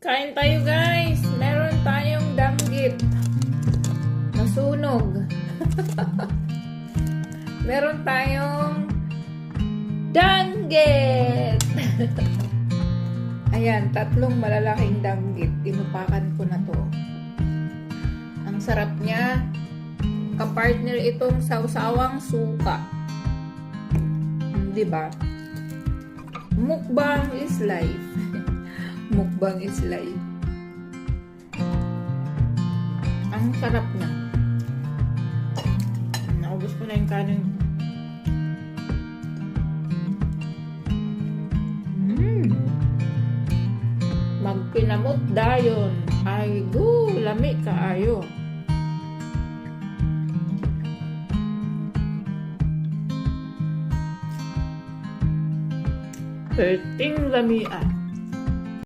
Kain tayo guys! Meron tayong danggit. Nasunog. Meron tayong danggit. Ayan, 3 malalaking danggit. Tinupakan ko na to. Ang sarap niya. Kapartner itong sawsawang suka. Diba? Mukbang is life. Mukbang is life. Ang sarap na. Naubos ko na yung kanin. Magpinamot dayon. Ay go, lami kaayo. Perting lamian.